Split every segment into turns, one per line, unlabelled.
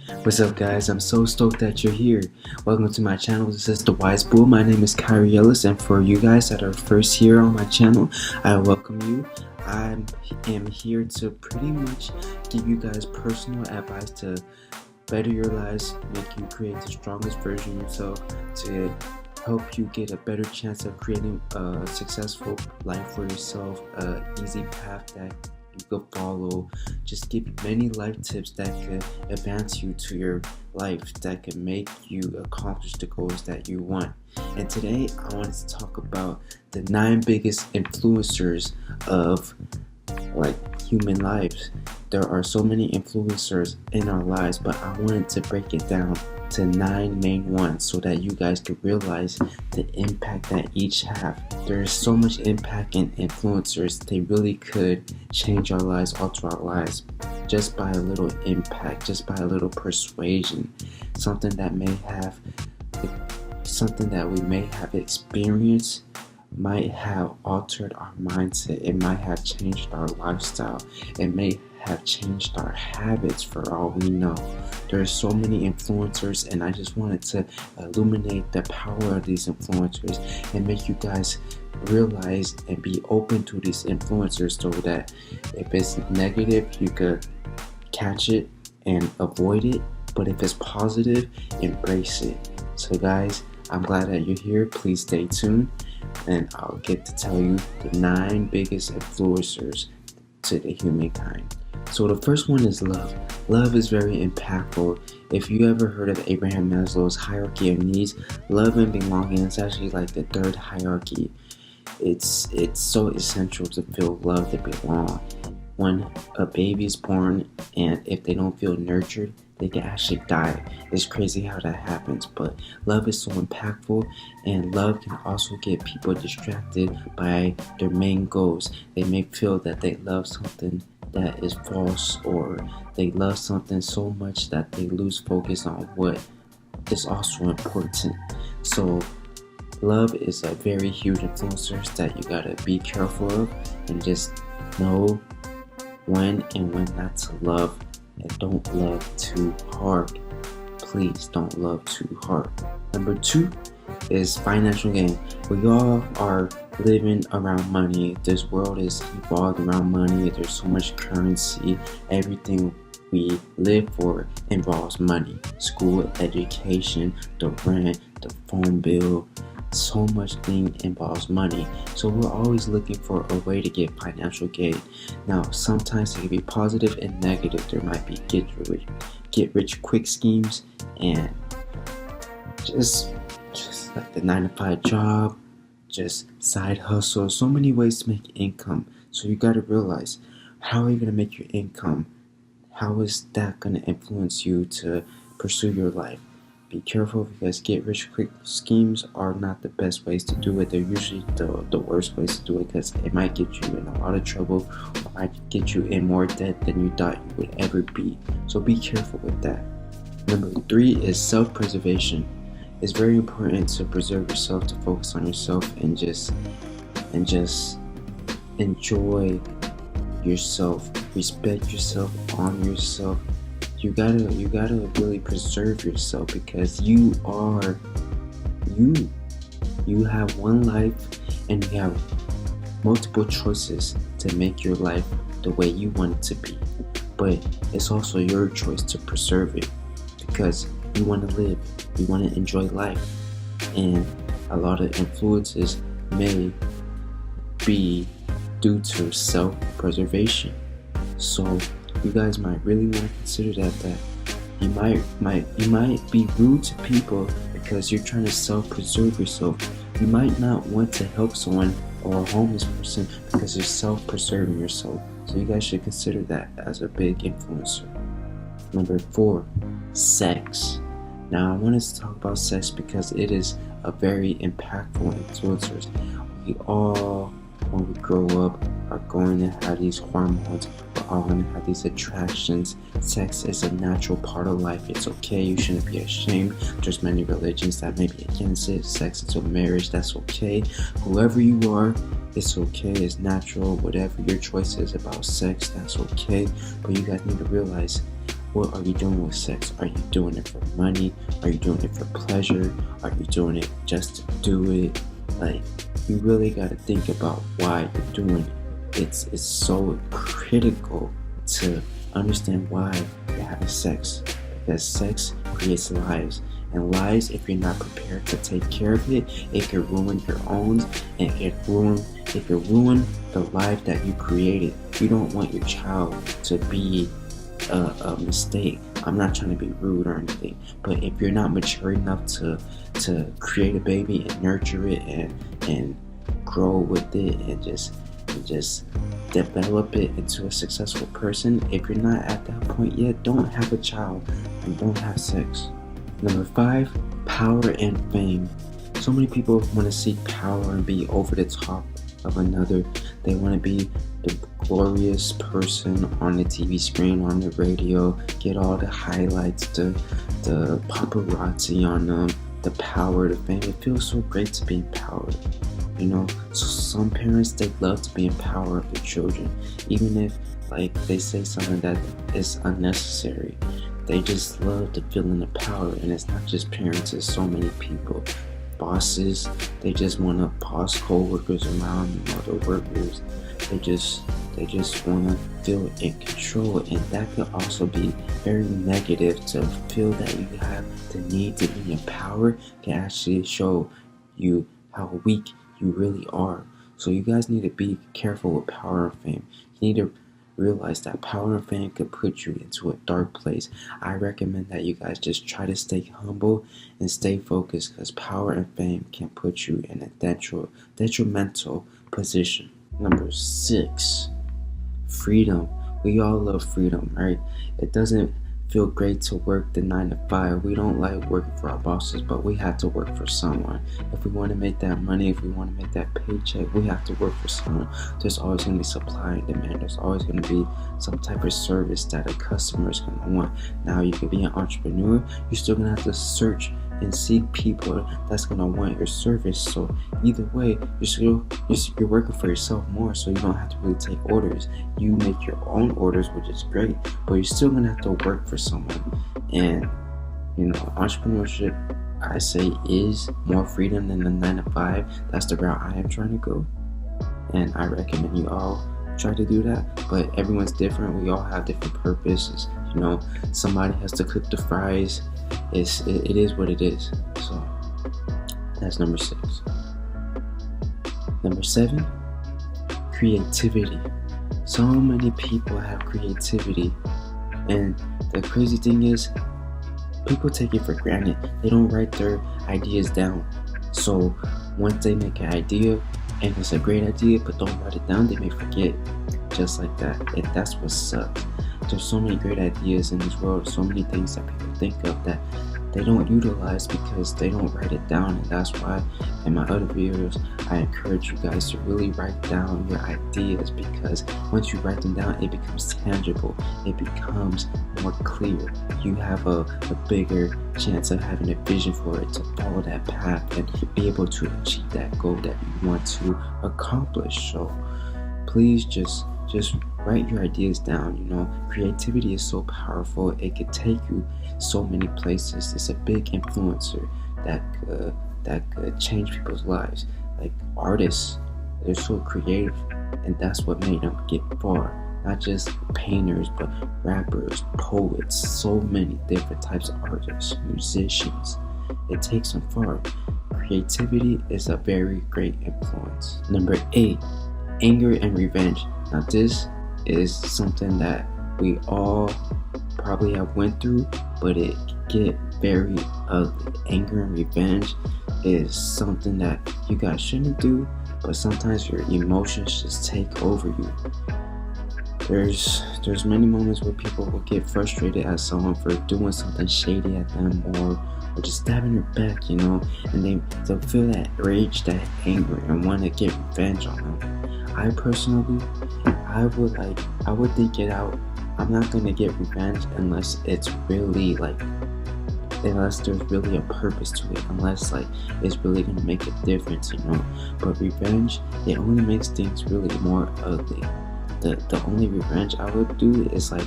What's up, guys? I'm so stoked that you're here. Welcome to my channel. This is The Wise Bull. My name is Mrvllisk, and for you guys that are first here on my channel, I welcome you. I am here to pretty much give you guys personal advice to better your lives, make you create the strongest version of yourself, to help you get a better chance of creating a successful life for yourself, an easy path that you could follow. Just give many life tips that could advance you to your life, that could make you accomplish the goals that you want. And today I wanted to talk about the 9 biggest influencers of human lives. There are so many influencers in our lives, but I wanted to break it down to 9 main ones so that you guys could realize the impact that each have. There is so much impact in influencers. They really could change our lives, alter our lives, just by a little impact, just by a little persuasion, something that we may have experienced might have altered our mindset. It might have changed our lifestyle. It may have changed our habits, for all we know. There are so many influencers, and I just wanted to illuminate the power of these influencers and make you guys realize and be open to these influencers, so that if it's negative, you could catch it and avoid it, but if it's positive, embrace it. So guys, I'm glad that you're here. Please stay tuned, and I'll get to tell you the 9 biggest influencers to the humankind. So the first one is love. Love is very impactful. If you ever heard of Abraham Maslow's hierarchy of needs, love and belonging is actually like the 3rd hierarchy. It's so essential to feel loved, to belong. When a baby is born, and if they don't feel nurtured, they can actually die. It's crazy how that happens, but love is so impactful, and love can also get people distracted by their main goals. They may feel that they love something that is false, or they love something so much that they lose focus on what is also important. So love is a very huge influencer that you gotta be careful of, and just know when and when not to love. And don't love too hard. Please don't love too hard. Number 2 is financial gain. We all are living around money. This world is evolved around money. There's so much currency. Everything we live for involves money. School, education, the rent, the phone bill. So much thing involves money. So we're always looking for a way to get financial gain. Now, sometimes it can be positive and negative. There might be get rich quick schemes, and just like the 9-to-5 job, just side hustle. So many ways to make income. So you got to realize, how are you going to make your income? How is that going to influence you to pursue your life? Be careful, because get rich quick schemes are not the best ways to do it. They're usually the worst ways to do it, because it might get you in a lot of trouble, or might get you in more debt than you thought you would ever be. So be careful with that. Number 3 is self-preservation. It's very important to preserve yourself, to focus on yourself, and just enjoy yourself, respect yourself, honor yourself. You gotta really preserve yourself, because you have one life, and you have multiple choices to make your life the way you want it to be. But it's also your choice to preserve it, because you want to live, you want to enjoy life, and a lot of influences may be due to self-preservation. So you guys might really want to consider that you might be rude to people because you're trying to self-preserve yourself. You might not want to help someone or a homeless person because you're self-preserving yourself. So you guys should consider that as a big influencer. Number 4, sex. Now I wanted to talk about sex because it is a very impactful influencer. We all, when we grow up, are going to have these hormones. We're all going to have these attractions. Sex is a natural part of life. It's okay. You shouldn't be ashamed. There's many religions that may be against it. Sex until marriage, that's okay. Whoever you are, it's okay. It's natural. Whatever your choice is about sex, that's okay. But you guys need to realize, What are you doing with sex? Are you doing it for money? Are you doing it for pleasure? Are you doing it just to do it? Like, you really got to think about why you're doing it. It's so critical to understand why you're having sex, because sex creates lives, and lives, if you're not prepared to take care of it, it can ruin your own, and it can ruin the life that you created. You don't want your child to be a mistake. I'm not trying to be rude or anything, but if you're not mature enough to create a baby and nurture it and grow with it and just develop it into a successful person, if you're not at that point yet, don't have a child and don't have sex. Number 5, power and fame. So many people want to seek power and be over the top of another. They want to be the glorious person on the TV screen, on the radio, get all the highlights, the paparazzi on them, the power, the fame. It feels so great to be empowered. So some parents, they love to be in power of their children, even if they say something that is unnecessary. They just love the feeling of power, and it's not just parents, it's so many people. Bosses, they just want to boss co-workers around, the workers. They just want to feel in control, and that could also be very negative. To feel that you have the need to be in power can actually show you how weak you really are. So you guys need to be careful with power and fame. You need to realize that power and fame could put you into a dark place. I recommend that you guys just try to stay humble and stay focused, because power and fame can put you in a detrimental position. Number 6, freedom. We all love freedom, right? It doesn't feel great to work the 9 to 5. We don't like working for our bosses, but we have to work for someone. If we want to make that money, if we want to make that paycheck, we have to work for someone. There's always going to be supply and demand. There's always going to be some type of service that a customer is going to want. Now, you could be an entrepreneur. You're still going to have to search and seek people that's going to want your service. So either way, you're working for yourself more, so you don't have to really take orders. You make your own orders, which is great, but you're still going to have to work for someone. And entrepreneurship, I say, is more freedom than the 9 to 5. That's the route I am trying to go, and I recommend you all try to do that. But everyone's different. We all have different purposes. Somebody has to cook the fries. It is what it is. So that's number 6. Number 7, creativity. So many people have creativity, and the crazy thing is, people take it for granted. They don't write their ideas down. So once they make an idea and it's a great idea but don't write it down, they may forget, just like that. And that's what sucks. There's so many great ideas in this world, so many things that people think of that they don't utilize because they don't write it down. And that's why in my other videos, I encourage you guys to really write down your ideas, because once you write them down, it becomes tangible. It becomes more clear. You have a bigger chance of having a vision for it, to follow that path and be able to achieve that goal that you want to accomplish. So please just write your ideas down. Creativity is so powerful. It could take you so many places. It's a big influencer that could change people's lives. Like artists, they're so creative, and that's what made them get far. Not just painters, but rappers, poets, so many different types of artists, musicians. It takes them far. Creativity is a very great influence. Number 8, anger and revenge. Now this is something that we all probably have went through, but it get very ugly. Anger and revenge is something that you guys shouldn't do, but sometimes your emotions just take over you. There's many moments where people will get frustrated at someone for doing something shady at them, or just stabbing their back, and they'll feel that rage, that anger, and want to get revenge on them. I personally, I would think it out. I'm not gonna get revenge unless it's really unless there's really a purpose to it, unless it's really gonna make a difference, But revenge, it only makes things really more ugly. the only revenge I would do is like,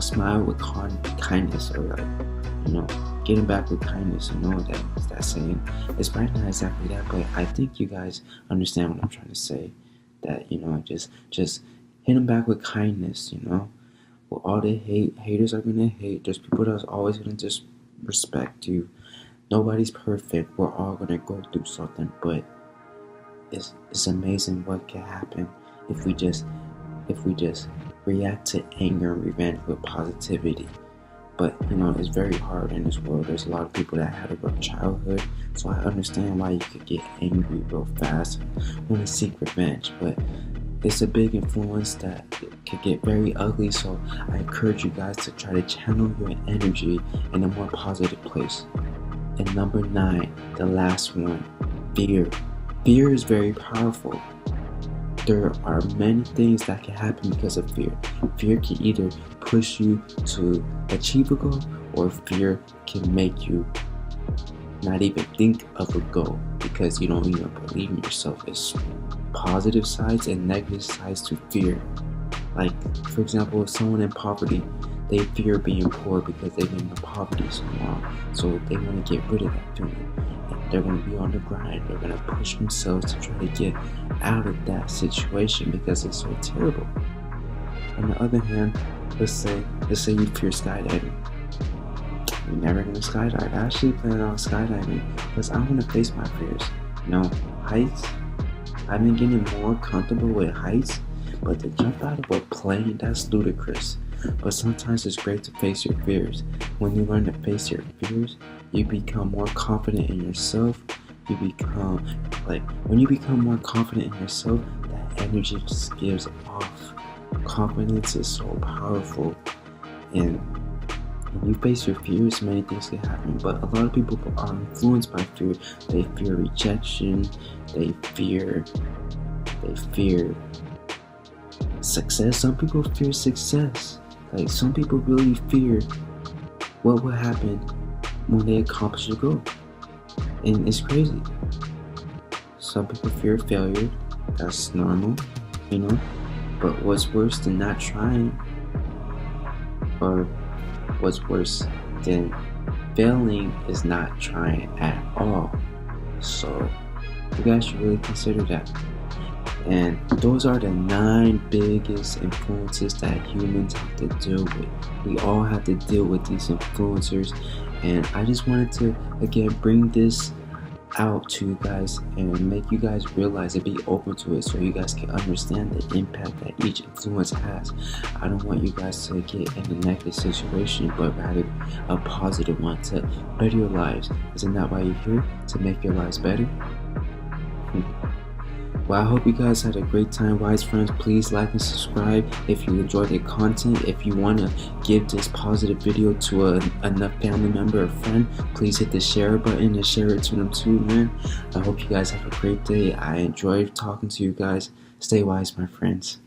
smile with kindness, or like, getting back with kindness. That saying. It's probably not exactly that, but I think you guys understand what I'm trying to say. That just hit them back with kindness. Well, all the haters are gonna hate. There's people that's always gonna disrespect you. Nobody's perfect. We're all gonna go through something, but it's amazing what can happen if we just react to anger and revenge with positivity. But it's very hard in this world. There's a lot of people that had a rough childhood, so I understand why you could get angry real fast when you seek revenge. But it's a big influence that could get very ugly, so I encourage you guys to try to channel your energy in a more positive place. And number 9, the last one, fear. Fear is very powerful. There are many things that can happen because of fear. Fear can either push you to achieve a goal, or fear can make you not even think of a goal because you don't even believe in yourself. It's positive sides and negative sides to fear. Like, for example, if someone in poverty, they fear being poor because they've been in poverty so long. So they want to get rid of that feeling. And they're going to be on the grind. They're going to push themselves to try to get out of that situation because it's so terrible. On the other hand, let's say you fear skydiving. You're never going to skydive. I actually plan on skydiving because I want to face my fears. Heights. I've been getting more comfortable with heights, but to jump out of a plane, that's ludicrous. But sometimes it's great to face your fears. When you learn to face your fears, you become more confident in yourself. When you become more confident in yourself, that energy just gives off. Confidence is so powerful, and when you face your fears, many things can happen. But a lot of people are influenced by fear. They fear rejection. They fear success. Some people fear success. Like, some people really fear what will happen when they accomplish a goal. And it's crazy. Some people fear failure. That's normal, But what's worse than not trying, or what's worse than failing, is not trying at all. So you guys should really consider that. And those are the 9 biggest influences that humans have to deal with. We all have to deal with these influencers, and I just wanted to again bring this out to you guys and make you guys realize and be open to it, so you guys can understand the impact that each influence has. I don't want you guys to get in a negative situation, but rather a positive one to better your lives. Isn't that why you're here? To make your lives better? Well, I hope you guys had a great time, wise friends. Please like and subscribe if you enjoyed the content. If you want to give this positive video to another family member or friend, please hit the share button and share it to them too, man. I hope you guys have a great day. I enjoyed talking to you guys. Stay wise, my friends.